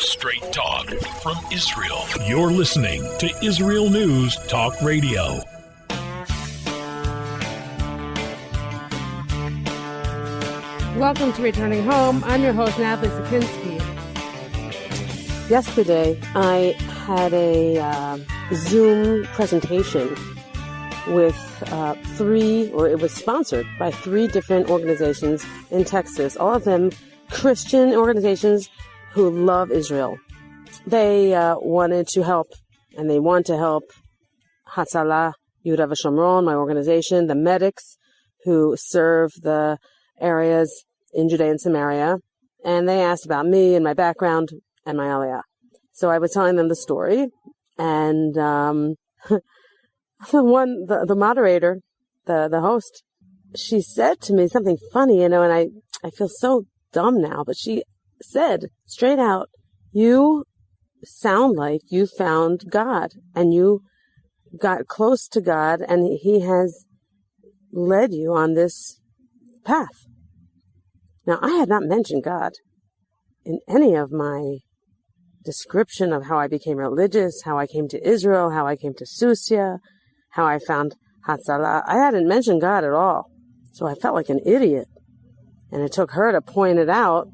Straight talk from Israel. You're listening to Israel News Talk Radio. Welcome to Returning Home. I'm your host, Natalie Sakinski. Yesterday, I had a Zoom presentation with it was sponsored by 3 different organizations in Texas, all of them Christian organizations who love Israel. They wanted to help, and they want to help Hatzalah, Yehuda v'Shomron, my organization, the medics who serve the areas in Judea and Samaria, and they asked about me and my background and my aliyah. So I was telling them the story, and the moderator, the host, she said to me something funny, and I feel so dumb now, but she said straight out, "You sound like you found God, and you got close to God, and He has led you on this path." Now, I had not mentioned God in any of my description of how I became religious, how I came to Israel, how I came to Susia, how I found Hatzalah. I hadn't mentioned God at all. So I felt like an idiot. And it took her to point it out.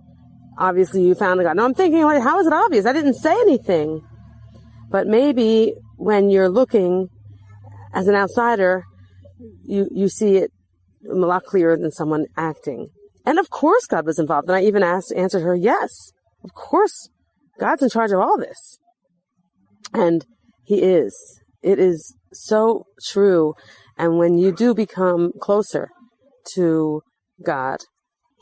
Obviously, you found God. No, I'm thinking, how is it obvious? I didn't say anything. But maybe when you're looking as an outsider, you see it a lot clearer than someone acting. And of course God was involved. And I even answered her, yes, of course, God's in charge of all this. And He is. It is so true. And when you do become closer to God,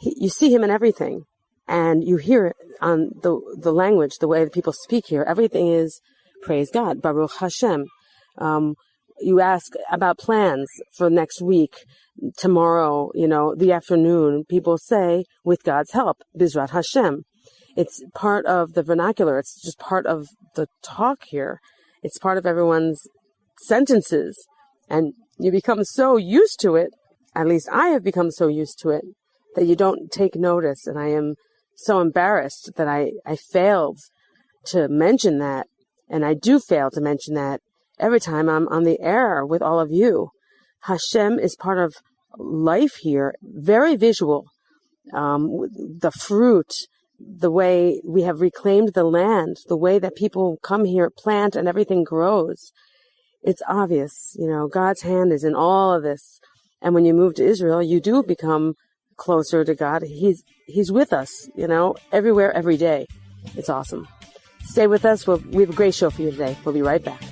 you see Him in everything. And you hear it on the language, the way that people speak here. Everything is praise God, Baruch Hashem. You ask about plans for next week, tomorrow, the afternoon. People say, with God's help, Bizrat Hashem. It's part of the vernacular. It's just part of the talk here. It's part of everyone's sentences. And you become so used to it, at least I have become so used to it, that you don't take notice. And I am so embarrassed that I failed to mention that. And I do fail to mention that every time I'm on the air with all of you. Hashem is part of life here, very visual. The fruit, the way we have reclaimed the land, the way that people come here, plant, and everything grows. It's obvious, God's hand is in all of this. And when you move to Israel, you do become closer to God. He's with us, everywhere, every day. It's awesome. Stay with us. We have a great show for you today. We'll be right back.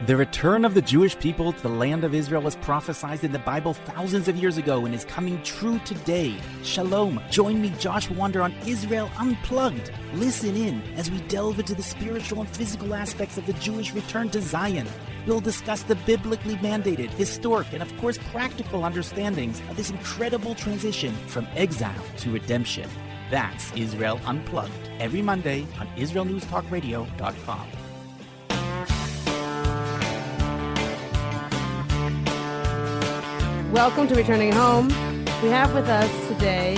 The return of the Jewish people to the land of Israel was prophesied in the Bible thousands of years ago and is coming true today. Shalom. Join me, Josh Wander, on Israel Unplugged. Listen in as we delve into the spiritual and physical aspects of the Jewish return to Zion. We'll discuss the biblically mandated, historic, and of course practical understandings of this incredible transition from exile to redemption. That's Israel Unplugged, every Monday on IsraelNewsTalkRadio.com. Welcome to Returning Home. We have with us today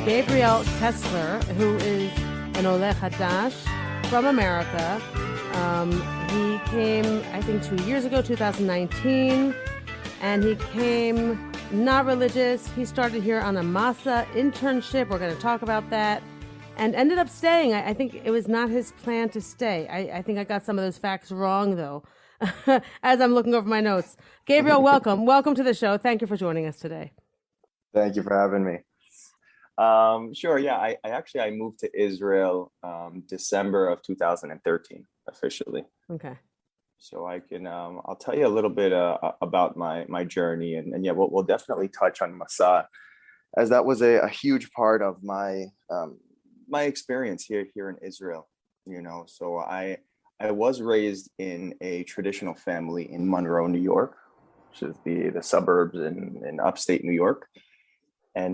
Gabriel Kessler, who is an Oleh Hadash from America. He came, I think, 2 years ago, 2019, and he came not religious. He started here on a Masa internship. We're going to talk about that, and ended up staying. I think it was not his plan to stay. I think I got some of those facts wrong, though. As I'm looking over my notes. Gabriel, welcome. Welcome to the show. Thank you for joining us today. Thank you for having me. Sure. Yeah, I moved to Israel December of 2013 officially. Okay. So I can I'll tell you a little bit about my journey, and yeah, we'll definitely touch on Masa, as that was a huge part of my experience here in Israel. So I was raised in a traditional family in Monroe, New York, which is the suburbs in upstate New York. And,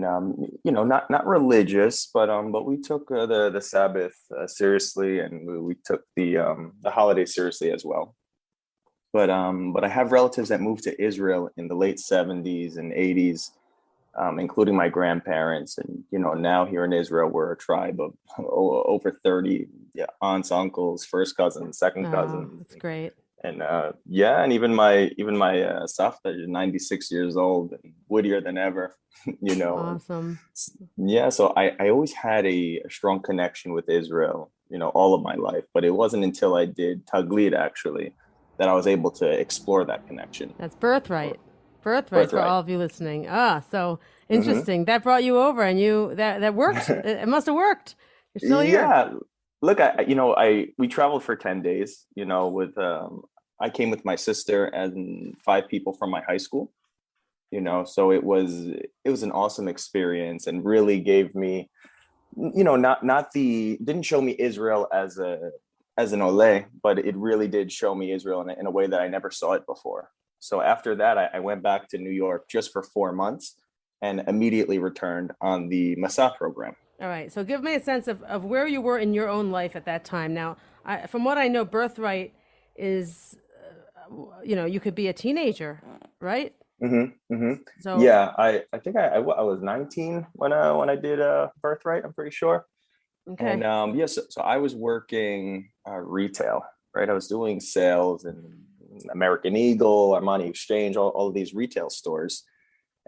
not religious, but we took the Sabbath seriously, and we took the holidays seriously as well. But I have relatives that moved to Israel in the late 70s and 80s. including my grandparents. And, now here in Israel, we're a tribe of over 30 aunts, uncles, first cousins, second Oh, cousins. that's great. And and even my Savta is 96 years old and woodier than ever, Awesome. Yeah, so I always had a strong connection with Israel, all of my life. But it wasn't until I did Taglit, actually, that I was able to explore that connection. That's birthright. Birthright for Birthright. all of you listening. So Hmm. interesting. That brought you over, and that worked. It must have worked. You're still here. Yeah. Look, we traveled for 10 days, with I came with my sister and 5 people from my high school, so it was an awesome experience, and really gave me, not the didn't show me Israel as an ole, but it really did show me Israel in a way that I never saw it before. So after that, I went back to New York just for 4 months and immediately returned on the Masa program. All right. So give me a sense of where you were in your own life at that time. Now, from what I know, birthright is, you could be a teenager, right? Mm-hmm, mm-hmm. So, Yeah, I think I was 19 when I did Birthright, I'm pretty sure. okay. And so I was working retail, right? I was doing sales in American Eagle, Armani Exchange, all of these retail stores,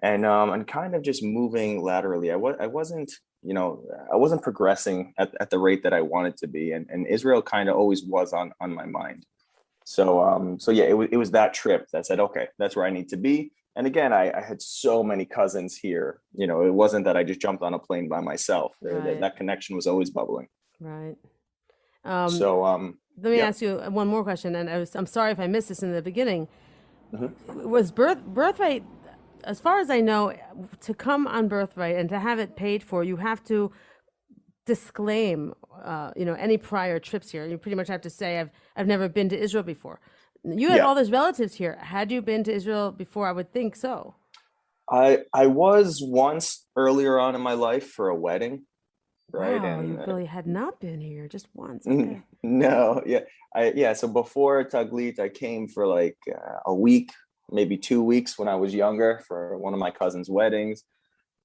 and kind of just moving laterally. I wasn't progressing at the rate that I wanted to be, and Israel kind of always was on my mind. So yeah, it was that trip that said, okay, that's where I need to be. And again, I had so many cousins here. It wasn't that I just jumped on a plane by myself. Right. That connection was always bubbling. Right. Um, So Let me yeah. ask you one more question, and I'm sorry if I missed this in the beginning. Mhm. Was birthright, as far as I know, to come on birthright and to have it paid for, you have to disclaim, any prior trips here. You pretty much have to say, I've never been to Israel before. You had Yeah. all those relatives here. Had you been to Israel before? I would think so. I was once earlier on in my life for a wedding, right? Wow, And you really had not been here just once. Okay. no, yeah, So before Taglit, I came for like a week, maybe 2 weeks when I was younger for one of my cousin's weddings,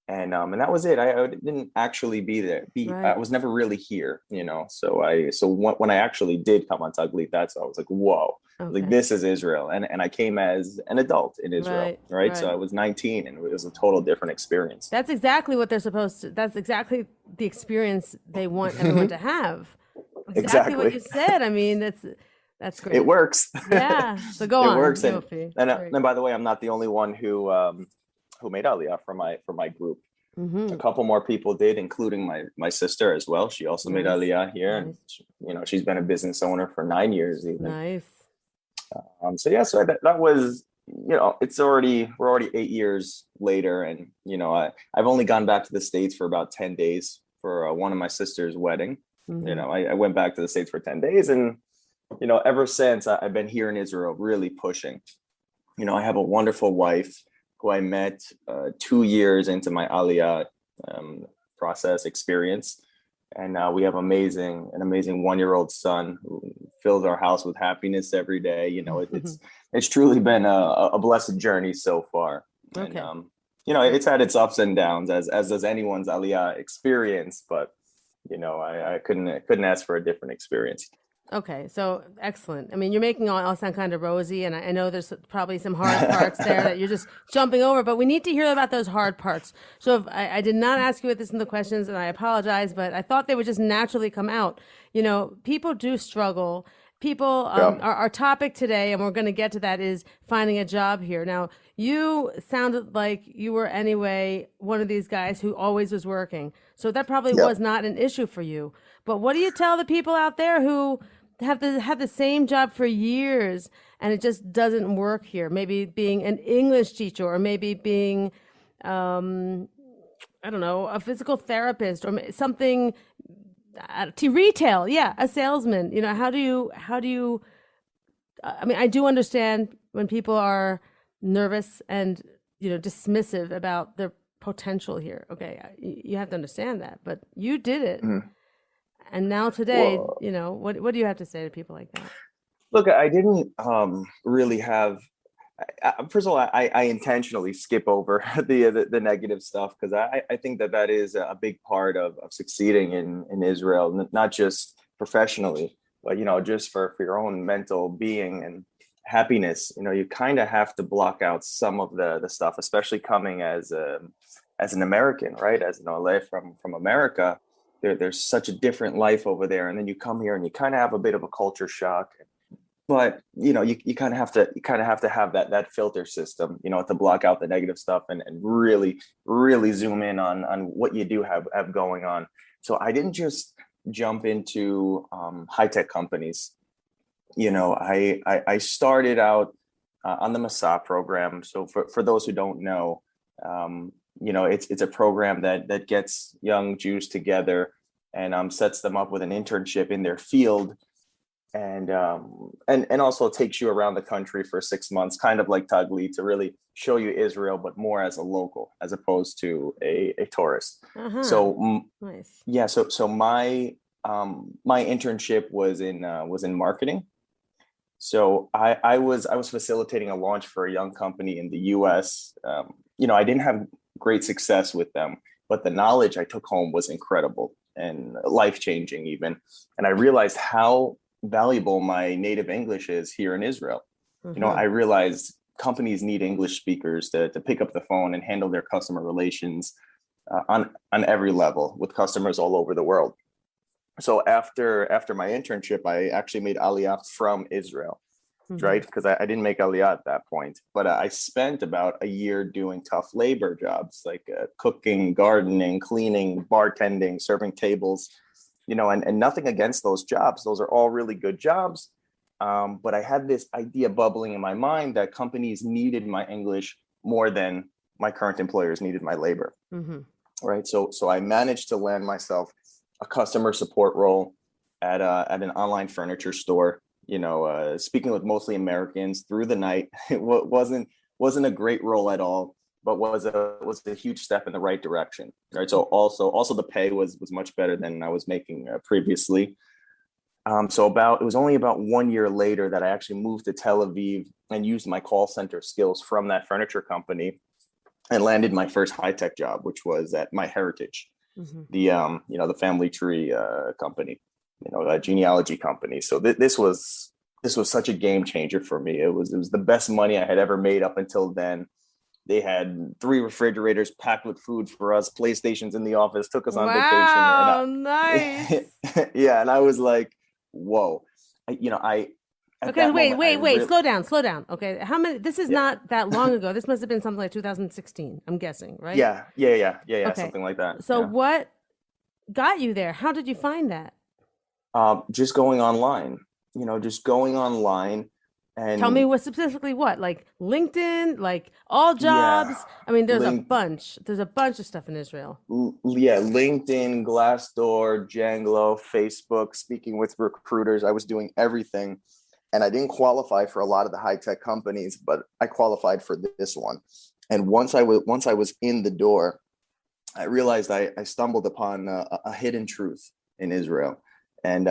and that was it. I didn't actually be there. I Right. was never really here, So when I actually did come on Taglit, that's I was like, whoa, like Okay. this is Israel, and I came as an adult in Israel, Right. right? So Right. I was 19, and it was a total different experience. That's exactly what they're supposed to. That's exactly the experience they want everyone to have. Exactly what Exactly. you said. I mean, that's It great. works. Yeah. So go It on, works. and Yofi. and, uh, Great. and by the way, I'm not the only one who made Aliyah for my group. A Mm-hmm. couple more people did, including my sister as well. She also made Nice. Aliyah here, and Nice. she's been a business owner for 9 years even. Nice. So yeah, so that was, we're already 8 years later, and I've only gone back to the States for about 10 days for one of my sister's wedding. Mm-hmm. I went back to the States for 10 days, and ever since I've been here in Israel, really pushing. I have a wonderful wife who I met 2 years into my Aliyah process experience. And we have an amazing 1-year-old son who fills our house with happiness every day. It's truly been a blessed journey so far. And, Okay. it's had its ups and downs, as does anyone's Aliyah experience. But, I couldn't ask for a different experience. Okay, so excellent. I mean, you're making all sound kind of rosy, and I know there's probably some hard parts there that you're just jumping over, but we need to hear about those hard parts. So if I did not ask you this in the questions, and I apologize, but I thought they would just naturally come out. People do struggle. People, Yeah. our topic today, and we're going to get to that, is finding a job here. Now, you sounded like you were anyway one of these guys who always was working. So that probably Yeah. was not an issue for you. But what do you tell the people out there who have the same job for years and it just doesn't work here? Maybe being an English teacher, or maybe being, I don't know, a physical therapist, or something, to retail. Yeah, a salesman. How do you, I mean, I do understand when people are nervous and, dismissive about their potential here. Okay, you have to understand that, but you did it. Mhm. And now today, Well, what do you have to say to people like that? look, I didn't really have. first of all, I intentionally skip over the negative stuff because I think that is a big part of succeeding in Israel, not just professionally, but just for your own mental being and happiness. You kind of have to block out some of the stuff, especially coming as an American, right? As an Ole from America, there's such a different life over there, and then you come here and you kind of have a bit of a culture shock. But you kind of have to have that filter system, to block out the negative stuff and really zoom in on what you do have going on. So I didn't just jump into high tech companies. I started out on the Masa program. So for those who don't know, it's a program that gets young Jews together and sets them up with an internship in their field. And also takes you around the country for 6 months, kind of like Tagli, to really show you Israel, but more as a local as opposed to a tourist. Uh-huh. So Nice. yeah, so my internship was in marketing. So I was facilitating a launch for a young company in the US. I didn't have great success with them, but the knowledge I took home was incredible and life-changing even. And I realized how valuable my native English is here in Israel. Mm-hmm. I realized companies need English speakers to pick up the phone and handle their customer relations on every level with customers all over the world. So after my internship, I actually made Aliyah from Israel, Mm-hmm. right? Because I didn't make Aliyah at that point, but I spent about a year doing tough labor jobs like cooking, gardening, cleaning, bartending, serving tables. And nothing against those jobs. Those are all really good jobs. But I had this idea bubbling in my mind that companies needed my English more than my current employers needed my labor. Mm-hmm. Right. So I managed to land myself a customer support role at an online furniture store, speaking with mostly Americans through the night. It wasn't a great role at all, but was a huge step in the right direction, right? So also the pay was much better than I was making previously. So it was only about 1 year later that I actually moved to Tel Aviv and used my call center skills from that furniture company and landed my first high tech job, which was at My Heritage, Mm-hmm. the family tree company, a genealogy company. So this was such a game changer for me. It was the best money I had ever made up until then. They had 3 refrigerators packed with food for us, PlayStations in the office, took us on vacation. Wow, nice. Yeah, and I was like, whoa. Okay, wait. Slow down. Okay, how many? This is not that long ago. This must have been something like 2016. I'm guessing, right? Yeah, Okay. something like that. So yeah. what got you there? How did you find that? Just going online. Just going online. And tell me specifically what, like LinkedIn, like all jobs. Yeah, I mean, there's a bunch of stuff in Israel. Yeah, LinkedIn, Glassdoor, Django, Facebook, speaking with recruiters. I was doing everything, and I didn't qualify for a lot of the high tech companies, but I qualified for this one. And once I was in the door, I realized I stumbled upon a hidden truth in Israel. And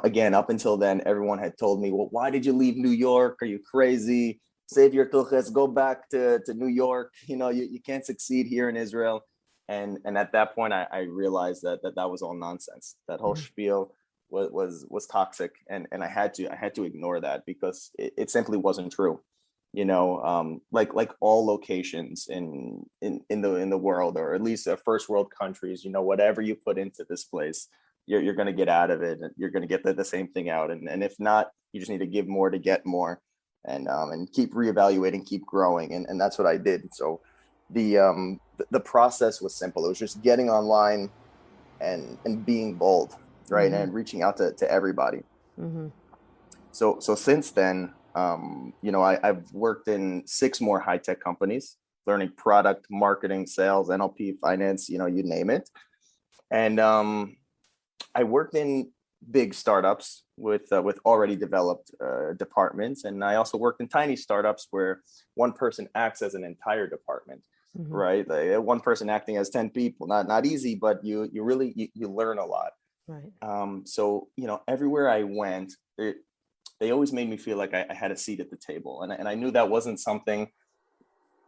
again, up until then, everyone had told me, well, why did you leave New York? Are you crazy? Save your tuches, go back to New York. You can't succeed here in Israel. And at that point, I realized that was all nonsense. That whole spiel was toxic. And I had to ignore that because it simply wasn't true. Like all locations in the world, or at least first world countries, whatever you put into this place, you're going to get out of it, and you're going to get the same thing out. And if not, you just need to give more to get more, and keep reevaluating, keep growing. And that's what I did. So the process was simple. It was just getting online and being bold, right? Mm-hmm. And reaching out to everybody. Mm-hmm. So since then, I've worked in 6 more high tech companies, learning product, marketing, sales, NLP, finance, you name it. And I worked in big startups with already developed departments, and I also worked in tiny startups where one person acts as an entire department, Mm-hmm. right? Like one person acting as 10 people, not easy, but you really learn a lot. Right. So everywhere I went, they always made me feel like I had a seat at the table. And I knew that wasn't something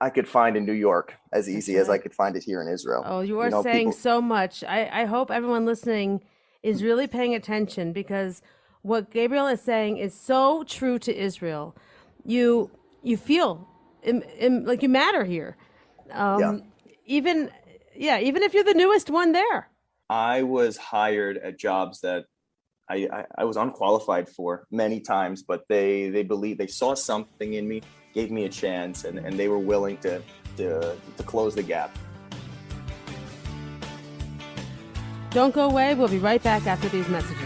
I could find in New York as easy as I could find it here in Israel. Oh, you are saying so much. I hope everyone listening is really paying attention, because what Gabriel is saying is so true to Israel. You feel like you matter here. Even if you're the newest one there. I was hired at jobs that I was unqualified for many times, but they saw something in me, gave me a chance, and they were willing to close the gap. Don't go away. We'll be right back after these messages.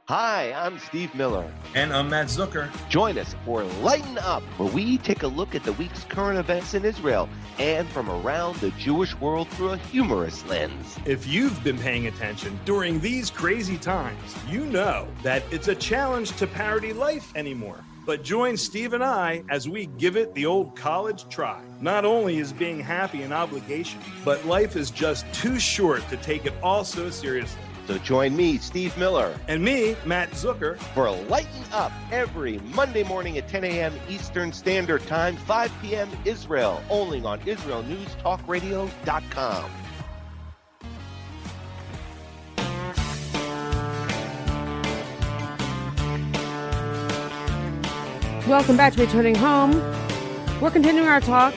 Hi, I'm Steve Miller. And I'm Matt Zucker. Join us for Lighten Up, where we take a look at the week's current events in Israel and from around the Jewish world through a humorous lens. If you've been paying attention during these crazy times, you know that it's a challenge to parody life anymore. But join Steve and I as we give it the old college try. Not only is being happy an obligation, but life is just too short to take it all so seriously. So join me, Steve Miller. And me, Matt Zucker. For Lighten Up every Monday morning at 10 a.m. Eastern Standard Time, 5 p.m. Israel, only on IsraelNewsTalkRadio.com. Welcome back to Returning Home. We're continuing our talk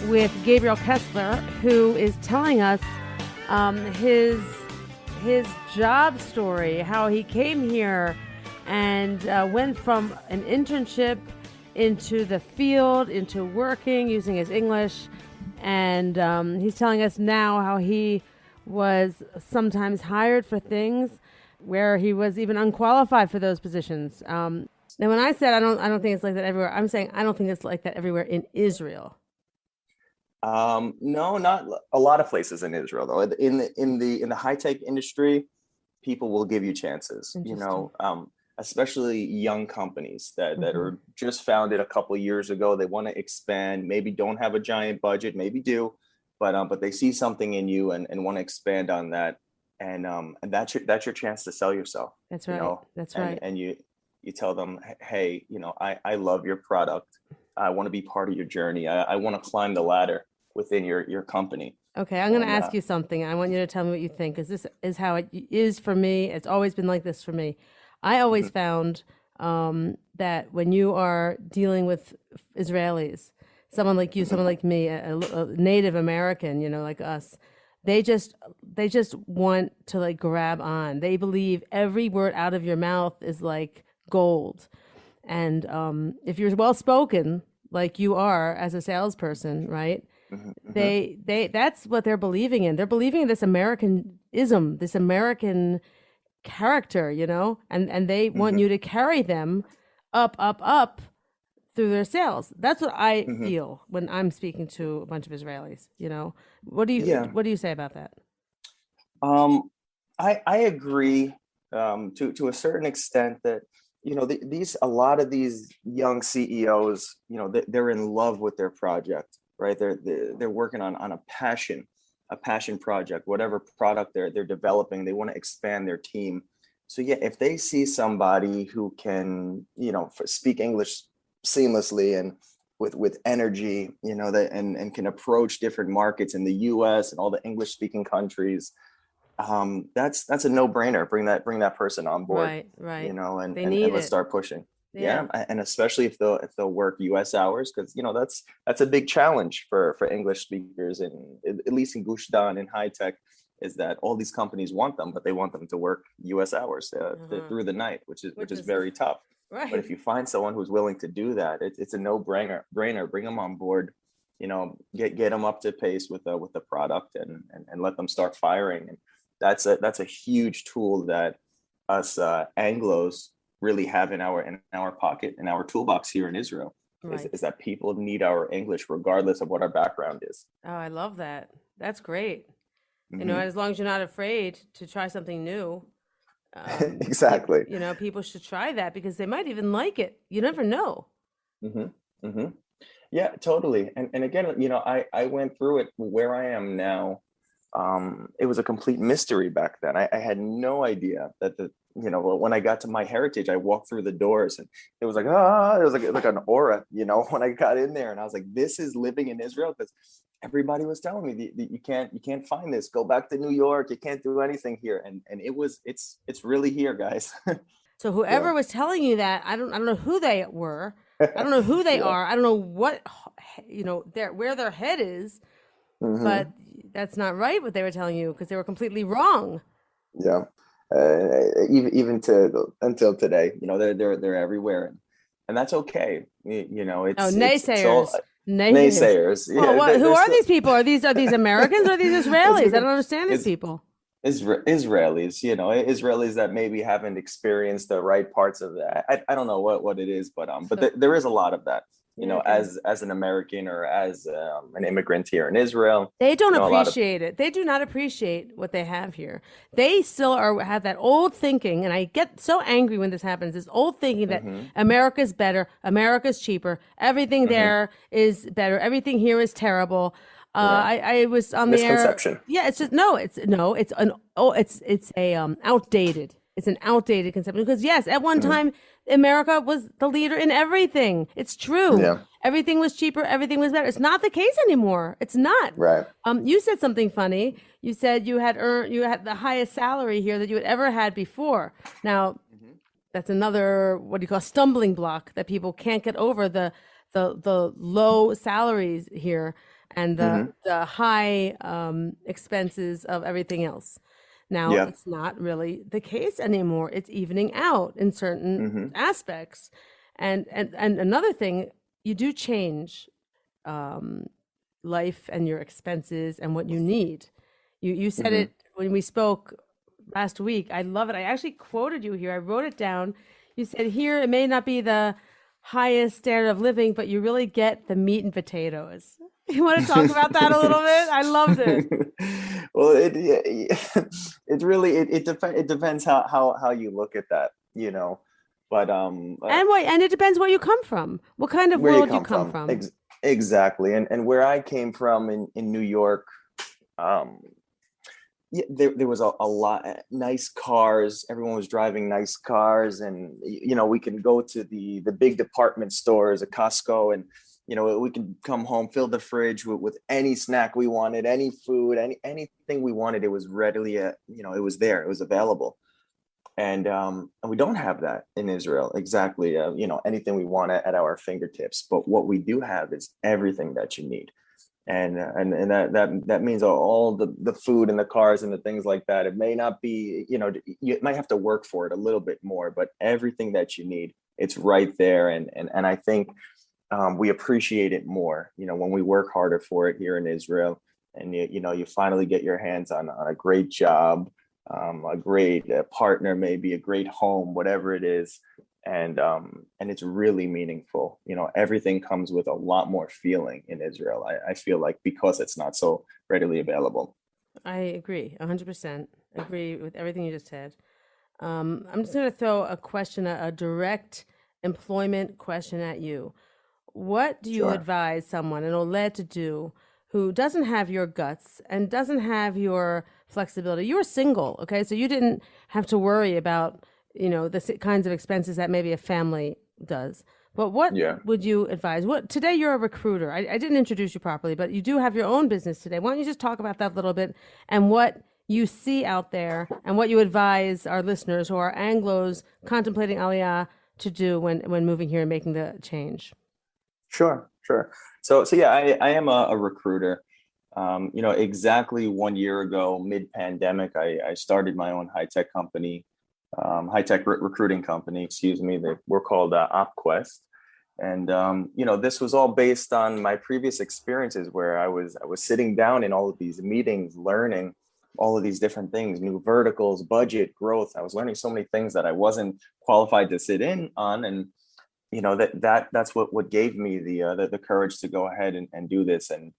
with Gabriel Kessler, who is telling us his job story, how he came here and went from an internship into the field, into working, using his English. And he's telling us now how he was sometimes hired for things where he was even unqualified for those positions. Now, when I said I don't think it's like that everywhere, I'm saying I don't think it's like that everywhere in Israel. No, not a lot of places in Israel, though. In the high tech industry, people will give you chances. You know, especially young companies that are just founded a couple of years ago. They want to expand. Maybe don't have a giant budget. Maybe do, but they see something in you and want to expand on that. And that's your chance to sell yourself. That's right. You know? That's right. And you tell them, hey, you know, I love your product. I want to be part of your journey. I want to climb the ladder within your company. Okay, I'm going to ask you something. I want you to tell me what you think, because this is how it is for me. It's always been like this for me. I always found that when you are dealing with Israelis, someone like you, someone like me, a Native American, you know, like us, they just want to like grab on. They believe every word out of your mouth is like gold. And if you're well spoken, like you are as a salesperson, right? They that's what they're believing in. They're believing in this Americanism, this American character, you know, and they want you to carry them up through their sales. That's what I feel when I'm speaking to a bunch of Israelis, you know. What do you say about that? I agree to a certain extent that, you know, a lot of these young CEOs, you know, they're in love with their project, right? They're working on a passion project, whatever product they're developing. They want to expand their team. So yeah, if they see somebody who can, you know, speak English seamlessly and with energy, you know, and can approach different markets in the U.S. and all the English speaking countries, that's a no-brainer. Bring that person on board, right. You know, and let's start pushing. Yeah. And especially if they'll work U.S. hours, because, you know, that's a big challenge for English speakers, and at least in Gush Dan in high tech, is that all these companies want them, but they want them to work U.S. hours through the night, which is very tough. Right. But if you find someone who's willing to do that, it's a no-brainer. Bring them on board. You know, get them up to pace with the product, and let them start firing. And that's a huge tool that us Anglos really have in our pocket, in our toolbox here in Israel. Right. Is that people need our English regardless of what our background is. Oh, I love that. That's great. You know, as long as you're not afraid to try something new. Exactly. You know, people should try that because they might even like it. You never know. Yeah, totally. And again, you know, I went through it where I am now. it was a complete mystery back then. I had no idea that when I got to my heritage, I walked through the doors and it was like, it was like an aura, when I got in there, and I was like, this is living in Israel, because everybody was telling me that you can't find this. Go back to New York. You can't do anything here. And it's really here, guys. So whoever was telling you that, I don't know who they were. I don't know who they are. I don't know what, where their head is, but that's not right what they were telling you, because they were completely wrong. Yeah. Even until today, they're everywhere, and that's okay. It's naysayers. Naysayers. Yeah, who are these people? Are these Americans or are these Israelis? I don't understand these people. Israelis, Israelis that maybe haven't experienced the right parts of that. I don't know what it is, but there is a lot of that. As an American or as an immigrant here in Israel, they don't appreciate it. They do not appreciate what they have here. They still have that old thinking, and I get so angry when this happens. This old thinking that America's better, America's cheaper, everything there is better, everything here is terrible. I was on the air. Misconception. Yeah, it's just it's outdated. It's an outdated conception, because yes, at one time America was the leader in everything. It's true. Yeah. Everything was cheaper. Everything was better. It's not the case anymore. It's not. Right. You said something funny. You said you had the highest salary here that you had ever had before. Now, that's another, what do you call, stumbling block, that people can't get over, the low salaries here and the high expenses of everything else. Now, it's not really the case anymore. It's evening out in certain aspects. And another thing, you do change life and your expenses and what you need. You said it when we spoke last week. I love it. I actually quoted you here. I wrote it down. You said, here, it may not be the highest standard of living, but you really get the meat and potatoes. You want to talk about that a little bit? I loved it. Well, it really depends how you look at that, but and it depends where you come from, what kind of world you come from. Exactly. And where I came from in New York, there was a lot nice cars. Everyone was driving nice cars, and we can go to the big department stores, a Costco, and we can come home, fill the fridge with any snack we wanted, any food, anything we wanted. It was readily, it was there, it was available. And we don't have that in Israel. Exactly. Anything we want at our fingertips. But what we do have is everything that you need. And that means all the food and the cars and the things like that. It may not be, you might have to work for it a little bit more, but everything that you need, it's right there. And I think we appreciate it more, when we work harder for it here in Israel, and you finally get your hands on a great job, a great partner, maybe a great home, whatever it is, and it's really meaningful. Everything comes with a lot more feeling in Israel. I feel like, because it's not so readily available. I agree, 100%. Agree with everything you just said. I'm just going to throw a question, a direct employment question at you. What do you advise someone, an Oled, to do who doesn't have your guts and doesn't have your flexibility? You're single, okay? So you didn't have to worry about, the kinds of expenses that maybe a family does. But what would you advise? Today you're a recruiter. I didn't introduce you properly, but you do have your own business today. Why don't you just talk about that a little bit, and what you see out there, and what you advise our listeners who are Anglos contemplating Aliyah to do when moving here and making the change? Sure. So yeah, I am a recruiter. Exactly 1 year ago, mid-pandemic, I started my own high-tech company, recruiting company, excuse me. We're called OpQuest. And, this was all based on my previous experiences, where I was sitting down in all of these meetings, learning all of these different things, new verticals, budget, growth. I was learning so many things that I wasn't qualified to sit in on. And that's what gave me the courage to go ahead and do this. And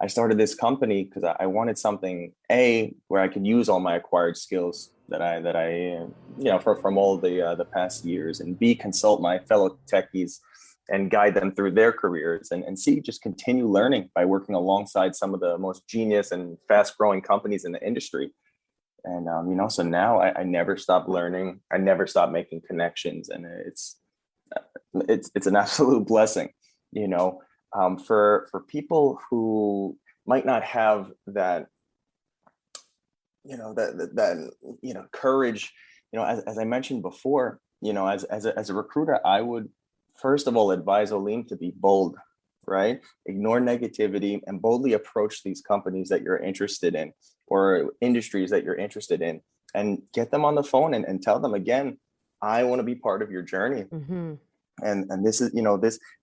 I started this company because I wanted something, where I could use all my acquired skills that I from all the past years, and consult my fellow techies and guide them through their careers, and see, just continue learning by working alongside some of the most genius and fast growing companies in the industry. And, so now I never stop learning. I never stop making connections. And it's an absolute blessing, for people who might not have that, courage, as I mentioned before, as a recruiter, I would first of all advise Olim to be bold, right? Ignore negativity and boldly approach these companies that you're interested in or industries that you're interested in, and get them on the phone and tell them, again, I want to be part of your journey. Mm-hmm. And this is,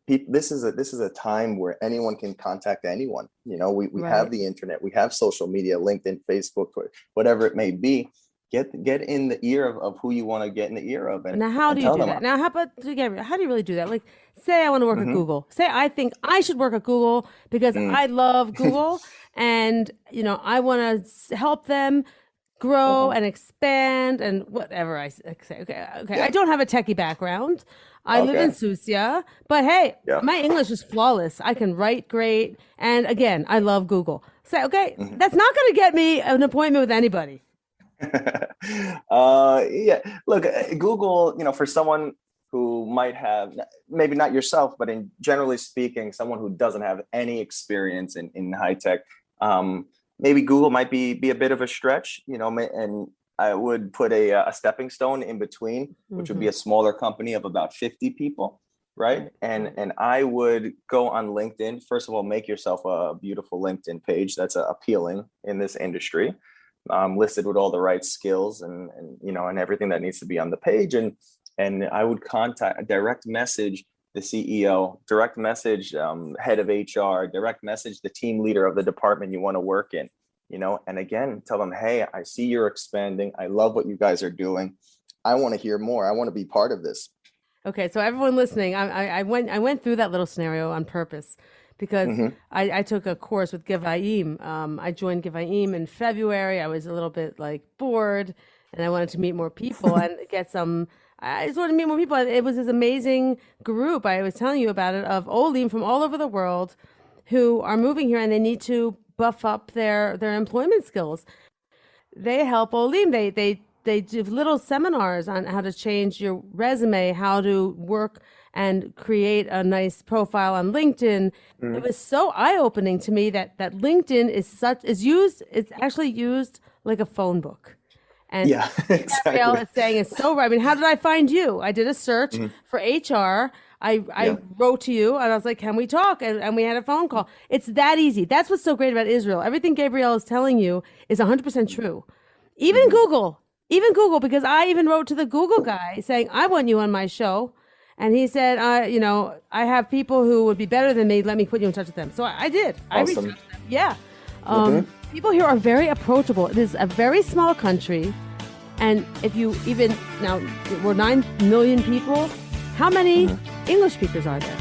this is a time where anyone can contact anyone. We Right. have the internet, we have social media, LinkedIn, Facebook, whatever it may be. Get in the ear of who you want to get in the ear of. And Now, how do you tell do them, that? Now, how do you really do that? Like, say I want to work at Google. Say I think I should work at Google because I love Google and, I want to help them grow and expand and whatever I say. Okay. Yeah. I don't have a techie background. I live in Okay. Susia, but hey, Yeah. my English is flawless. I can write great. And again, I love Google. Say, okay, that's not going to get me an appointment with anybody. Yeah, look, Google, for someone who might have, maybe not yourself, but in generally speaking, someone who doesn't have any experience in high tech, maybe Google might be a bit of a stretch, and I would put a stepping stone in between, which would be a smaller company of about 50 people, right? And I would go on LinkedIn. First of all, make yourself a beautiful LinkedIn page that's appealing in this industry. Listed with all the right skills and everything that needs to be on the page. And I would direct message the CEO, direct message head of HR, direct message the team leader of the department you want to work in, and again, tell them, hey, I see you're expanding. I love what you guys are doing. I want to hear more. I want to be part of this. Okay, so everyone listening, I went through that little scenario on purpose because I took a course with Givaim. I joined Givaim in February. I was a little bit bored, and I wanted to meet more people and get some. I just wanted to meet more people. It was this amazing group I was telling you about it of Olim from all over the world who are moving here and they need to buff up their employment skills. They help Olim. They do little seminars on how to change your resume, how to work and create a nice profile on LinkedIn. It was so eye-opening to me that LinkedIn it's actually used like a phone book. And Yeah, exactly. Gabrielle is saying it's so right. I mean, how did I find you? I did a search for HR. I wrote to you and I was like, can we talk? And we had a phone call. It's that easy. That's what's so great about Israel. Everything Gabrielle is telling you is 100% true. Even Google, because I even wrote to the Google guy saying, I want you on my show. And he said, I have people who would be better than me. Let me put you in touch with them. So I did. I reached out to them. Yeah. People here are very approachable. It is a very small country. And if you now, we're 9 million people. How many English speakers are there?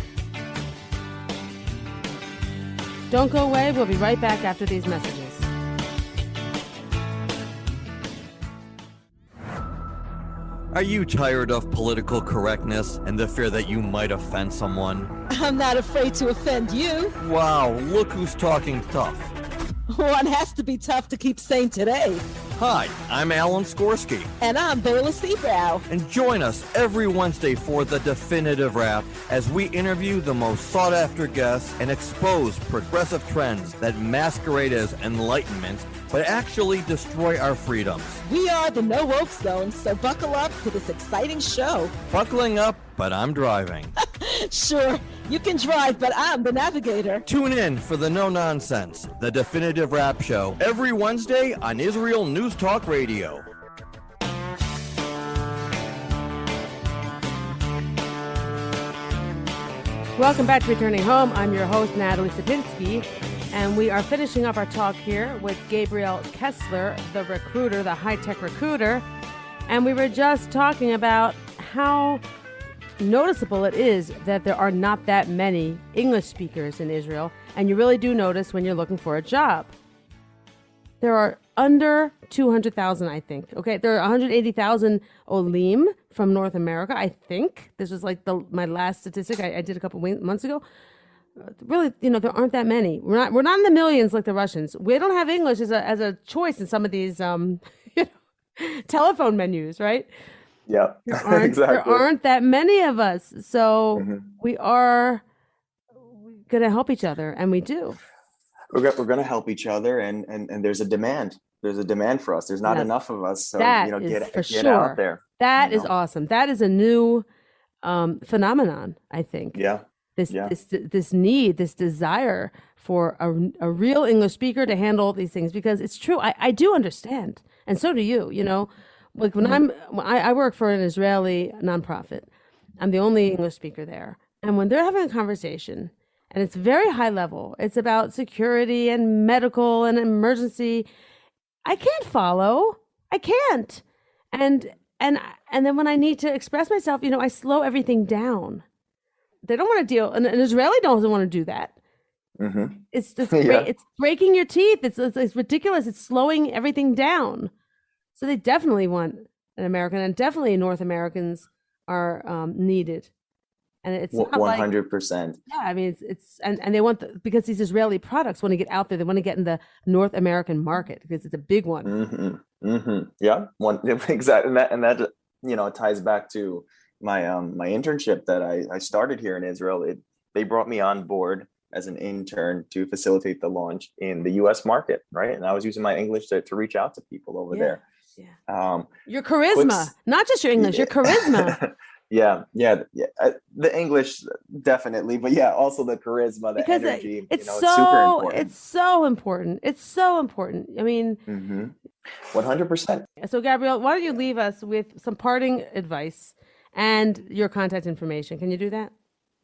Don't go away. We'll be right back after these messages. Are you tired of political correctness and the fear that you might offend someone? I'm not afraid to offend you. Wow, look who's talking tough. One has to be tough to keep sane today. Hi, I'm Alan Skorsky. And I'm Bela Seabrow. And join us every Wednesday for The Definitive Wrap as we interview the most sought-after guests and expose progressive trends that masquerade as enlightenment but actually destroy our freedoms. We are the No Woke Zone, so buckle up to this exciting show. Buckling up, but I'm driving. Sure, you can drive, but I'm the navigator. Tune in for the No Nonsense, The Definitive Wrap Show, every Wednesday on Israel News Talk Radio. Welcome back to Returning Home. I'm your host, Natalie Sapinski, and we are finishing up our talk here with Gabrielle Kessler, the recruiter, the high-tech recruiter. And we were just talking about how noticeable it is that there are not that many English speakers in Israel, and you really do notice when you're looking for a job. There are under 200,000, I think. Okay, there are 180,000 Olim from North America, I think. This was like my last statistic I did a couple months ago. Really, there aren't that many. We're not in the millions like the Russians. We don't have English as a choice in some of these telephone menus, right? Yeah, exactly. There aren't that many of us, so we are going to help each other, and we do. We're going to help each other, and there's a demand. There's a demand for us. There's not enough of us, so get out there. That is awesome. That is a new phenomenon, I think. Yeah. This need, this desire for a real English speaker to handle these things, because it's true. I do understand, and so do you. Like when I work for an Israeli nonprofit. I'm the only English speaker there, and when they're having a conversation, and it's very high level, it's about security and medical and emergency, I can't follow. I can't, and then when I need to express myself, I slow everything down. They don't want to deal, and an Israeli doesn't want to do that. It's just it's breaking your teeth. It's ridiculous. It's slowing everything down. So they definitely want an American, and definitely North Americans are needed. And it's 100%. Yeah, I mean it's and they want because these Israeli products want to get out there. They want to get in the North American market because it's a big one. Yeah, exactly, and that ties back to my internship that I started here in Israel. They brought me on board as an intern to facilitate the launch in the U.S. market, right? And I was using my English to reach out to people over there. Yeah. Your charisma, not just your English, your charisma. Yeah. The English definitely, but also the charisma, the energy. It's super important. It's so important. It's so important. I mean, 100%. So, Gabriel, why don't you leave us with some parting advice and your contact information? Can you do that?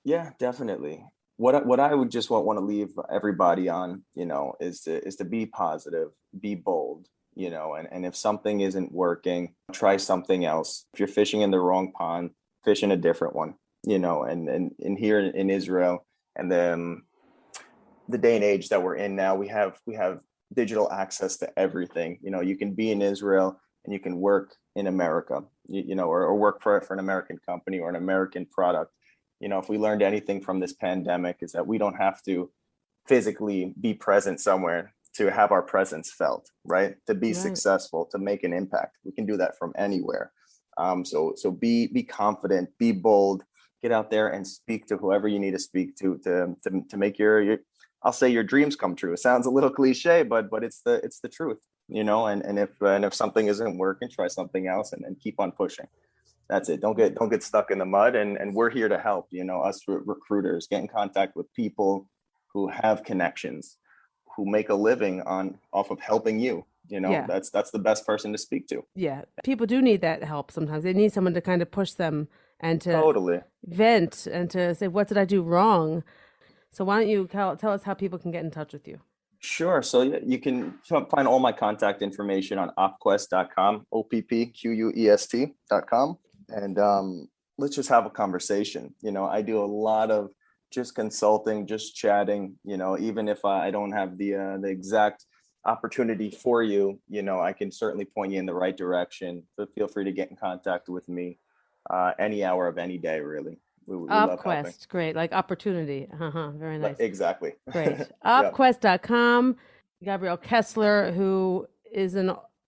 Yeah, definitely. What I would just want to leave everybody on, is to be positive, be bold, and if something isn't working, try something else. If you're fishing in the wrong pond, fish in a different one, and here in Israel and the day and age that we're in now, we have digital access to everything. You can be in Israel and you can work in America, or work for an American company or an American product. If we learned anything from this pandemic, is that we don't have to physically be present somewhere to have our presence felt, right? To be successful, to make an impact. We can do that from anywhere. So be confident, be bold, get out there and speak to whoever you need to speak to make your I'll say your dreams come true. It sounds a little cliche, but it's the truth, and if something isn't working, try something else and keep on pushing. That's it. Don't get stuck in the mud, and we're here to help. Us recruiters, get in contact with people who have connections, who make a living off of helping you. That's the best person to speak to. Yeah, people do need that help sometimes. They need someone to kind of push them and to vent and to say, what did I do wrong? So why don't you tell us how people can get in touch with you? Sure. So you can find all my contact information on opquest.com, OPPQUEST.com. And let's just have a conversation. I do a lot of just consulting, just chatting, even if I don't have the exact opportunity for you, I can certainly point you in the right direction. So feel free to get in contact with me any hour of any day, really. We OpQuest, great, like opportunity. Very nice. Exactly. Great. OpQuest.com. Gabriel Kessler, who is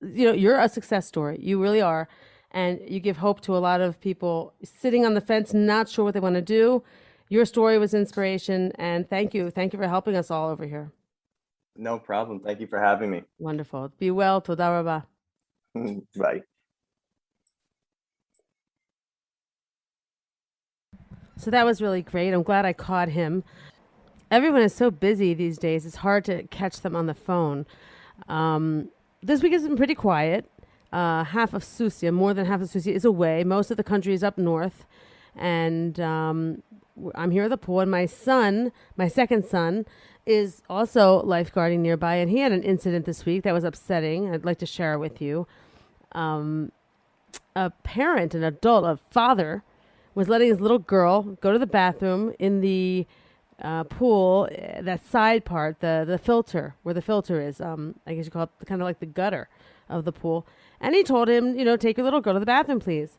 you're a success story. You really are. And you give hope to a lot of people sitting on the fence, not sure what they want to do. Your story was inspiration, and thank you. Thank you for helping us all over here. No problem. Thank you for having me. Wonderful. Be well. Toda rabah. Bye. So that was really great. I'm glad I caught him. Everyone is so busy these days. It's hard to catch them on the phone. This week has been pretty quiet. Half of Susia, more than half of Susia, is away. Most of the country is up north. And I'm here at the pool. And my second son, is also lifeguarding nearby. And he had an incident this week that was upsetting. I'd like to share it with you. A parent, an adult, a father, was letting his little girl go to the bathroom in the pool, that side part, the filter, where the filter is, I guess you call it kind of like the gutter of the pool. And he told him, take your little girl to the bathroom, please.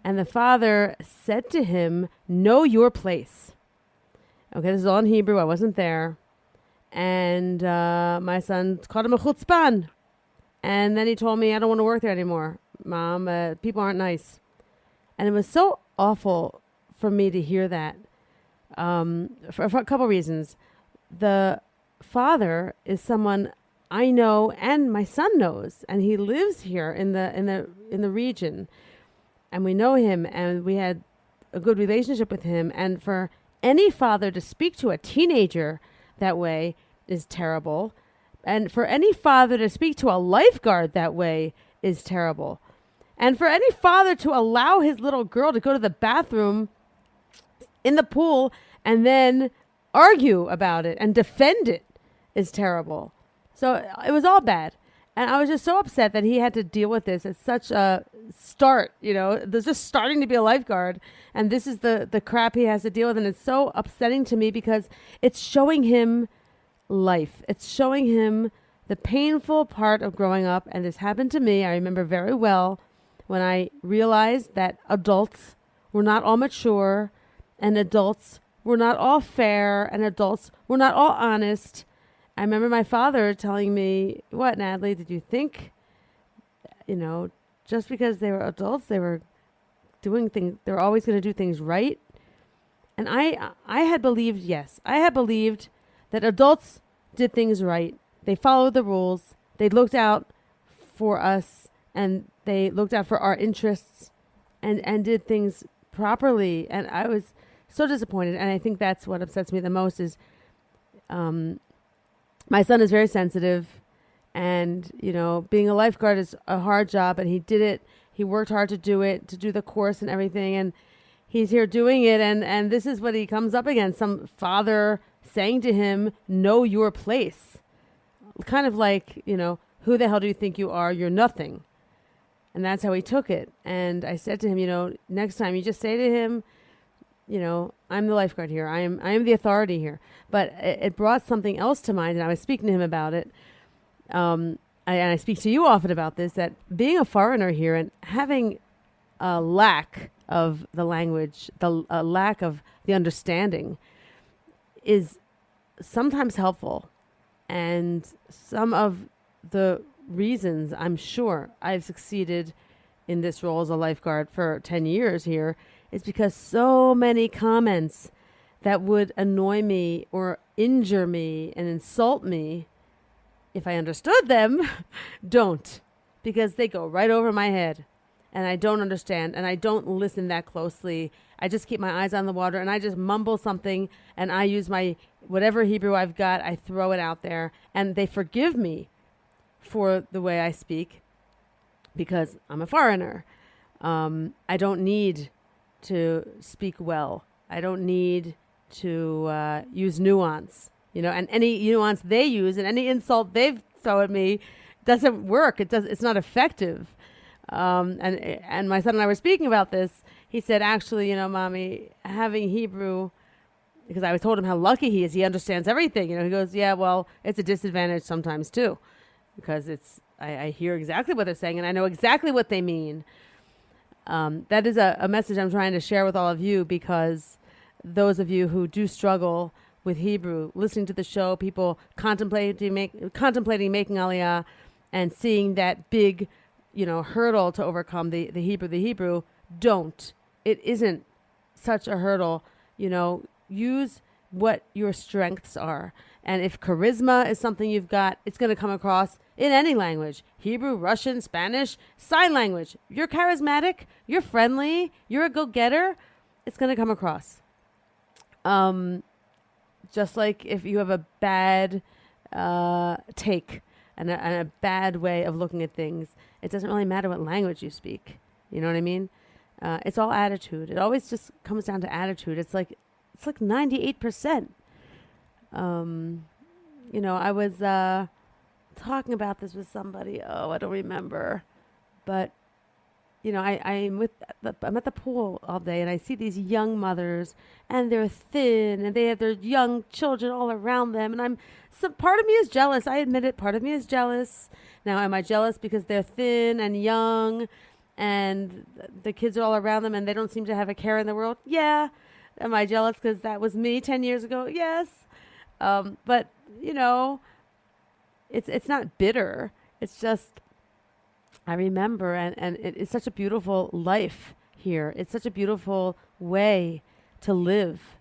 And the father said to him, know your place. Okay, this is all in Hebrew. I wasn't there. And my son called him a chutzpan. And then he told me, I don't want to work there anymore, Mom. People aren't nice. And it was so awful for me to hear that for a couple reasons. The father is someone I know and my son knows, and he lives here in the region. And we know him, and we had a good relationship with him. And for any father to speak to a teenager that way is terrible. And for any father to speak to a lifeguard that way is terrible. And for any father to allow his little girl to go to the bathroom in the pool and then argue about it and defend it is terrible. So it was all bad. And I was just so upset that he had to deal with this at such a start. There's just starting to be a lifeguard. And this is the crap he has to deal with. And it's so upsetting to me because it's showing him life. It's showing him the painful part of growing up. And this happened to me. I remember very well when I realized that adults were not all mature, and adults were not all fair, and adults were not all honest. I remember my father telling me, what, Natalie, did you think, just because they were adults, they were doing things, they were always going to do things right? And I had believed, yes, I had believed that adults did things right. They followed the rules. They looked out for us, and they looked out for our interests and did things properly. And I was so disappointed. And I think that's what upsets me the most is my son is very sensitive. And, being a lifeguard is a hard job. And he did it. He worked hard to do it, to do the course and everything. And he's here doing it. And this is what he comes up against. Some father saying to him, know your place. Kind of like, who the hell do you think you are? You're nothing. And that's how he took it. And I said to him, next time you just say to him, I'm the lifeguard here. I am the authority here. But it brought something else to mind, and I was speaking to him about it. And I speak to you often about this, that being a foreigner here and having a lack of the language, a lack of the understanding is sometimes helpful. And some of the reasons I'm sure I've succeeded in this role as a lifeguard for 10 years here is because so many comments that would annoy me or injure me and insult me, if I understood them, don't, because they go right over my head and I don't understand and I don't listen that closely. I just keep my eyes on the water and I just mumble something and I use my whatever Hebrew I've got, I throw it out there and they forgive me for the way I speak because I'm a foreigner. I don't need to speak well. I don't need to use nuance, and any nuance they use and any insult they've thrown at me doesn't work. It's not effective. And my son and I were speaking about this. He said, actually, Mommy, having Hebrew, because I told him how lucky he is. He understands everything. He goes, yeah, well, it's a disadvantage sometimes too, because I hear exactly what they're saying and I know exactly what they mean. That is a message I'm trying to share with all of you, because those of you who do struggle with Hebrew, listening to the show, people contemplating making Aliyah and seeing that big, hurdle to overcome the Hebrew, don't. It isn't such a hurdle. Use what your strengths are. And if charisma is something you've got, it's going to come across in any language. Hebrew, Russian, Spanish, sign language. You're charismatic, you're friendly, you're a go-getter, it's going to come across. Just like if you have a bad take and a bad way of looking at things, it doesn't really matter what language you speak. You know what I mean? It's all attitude. It always just comes down to attitude. It's like 98%. I was talking about this with somebody. Oh, I don't remember. But I'm at the pool all day, and I see these young mothers, and they're thin, and they have their young children all around them, and part of me is jealous. I admit it. Part of me is jealous. Now, am I jealous because they're thin and young, and the kids are all around them, and they don't seem to have a care in the world? Yeah. Am I jealous because that was me 10 years ago? Yes. But it's not bitter. It's just, I remember, and it's such a beautiful life here. It's such a beautiful way to live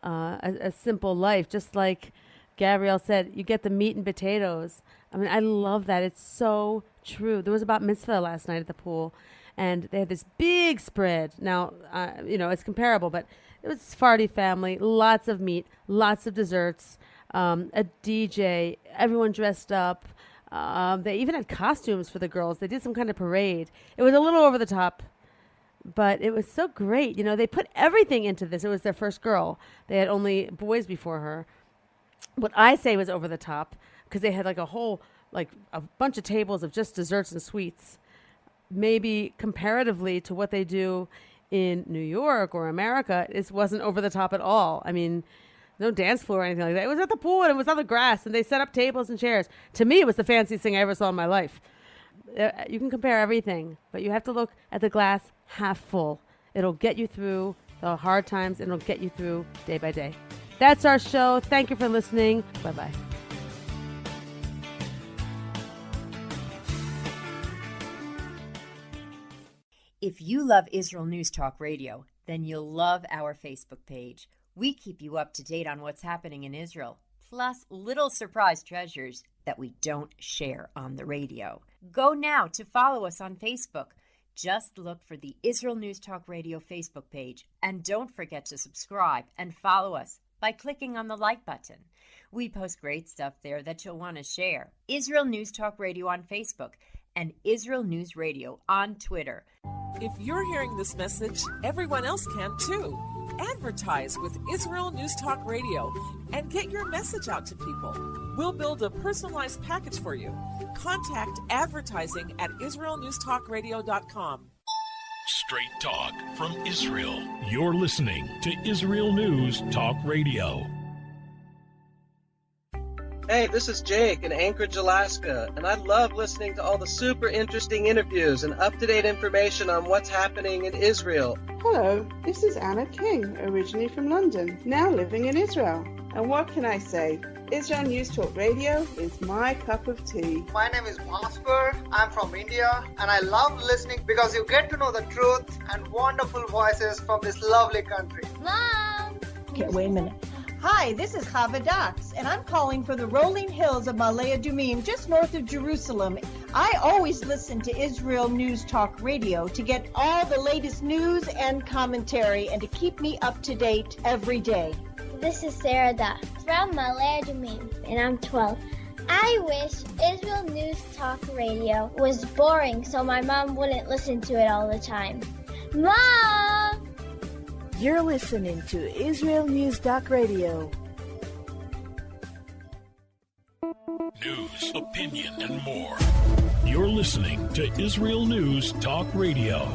a simple life. Just like Gabrielle said, you get the meat and potatoes. I mean, I love that. It's so true. There was a bat mitzvah last night at the pool, and they had this big spread. Now, it's comparable, but it was a Sephardi family, lots of meat, lots of desserts, a DJ, everyone dressed up. They even had costumes for the girls. They did some kind of parade. It was a little over the top, but it was so great. They put everything into this. It was their first girl. They had only boys before her. What I say was over the top, because they had a bunch of tables of just desserts and sweets. Maybe comparatively to what they do in New York or America, it wasn't over the top at all. I mean, no dance floor or anything like that. It was at the pool, and it was on the grass, and they set up tables and chairs. To me, it was the fanciest thing I ever saw in my life. You can compare everything, but you have to look at the glass half full. It'll get you through the hard times, and it'll get you through day by day. That's our show. Thank you for listening. Bye-bye. If you love Israel News Talk Radio, then you'll love our Facebook page. We keep you up to date on what's happening in Israel, plus little surprise treasures that we don't share on the radio. Go now to follow us on Facebook. Just look for the Israel News Talk Radio Facebook page, and don't forget to subscribe and follow us by clicking on the like button. We post great stuff there that you'll want to share. Israel News Talk Radio on Facebook and Israel News Radio on Twitter. If you're hearing this message, everyone else can too. Advertise with Israel News Talk Radio and get your message out to people. We'll build a personalized package for you. Contact advertising at israelnewstalkradio.com. Straight talk from Israel. You're listening to Israel News Talk Radio. Hey, this is Jake in Anchorage, Alaska, and I love listening to all the super interesting interviews and up-to-date information on what's happening in Israel. Hello, this is Anna King, originally from London, now living in Israel. And what can I say? Israel News Talk Radio is my cup of tea. My name is Bhaskar. I'm from India, and I love listening because you get to know the truth and wonderful voices from this lovely country. Mom! Okay, wait a minute. Hi, this is Chava Dax, and I'm calling for the rolling hills of Ma'ale Adumim, just north of Jerusalem. I always listen to Israel News Talk Radio to get all the latest news and commentary and to keep me up to date every day. This is Sarah Dax from Ma'ale Adumim, and I'm 12. I wish Israel News Talk Radio was boring so my mom wouldn't listen to it all the time. Mom! You're listening to Israel News Talk Radio. News, opinion, and more. You're listening to Israel News Talk Radio.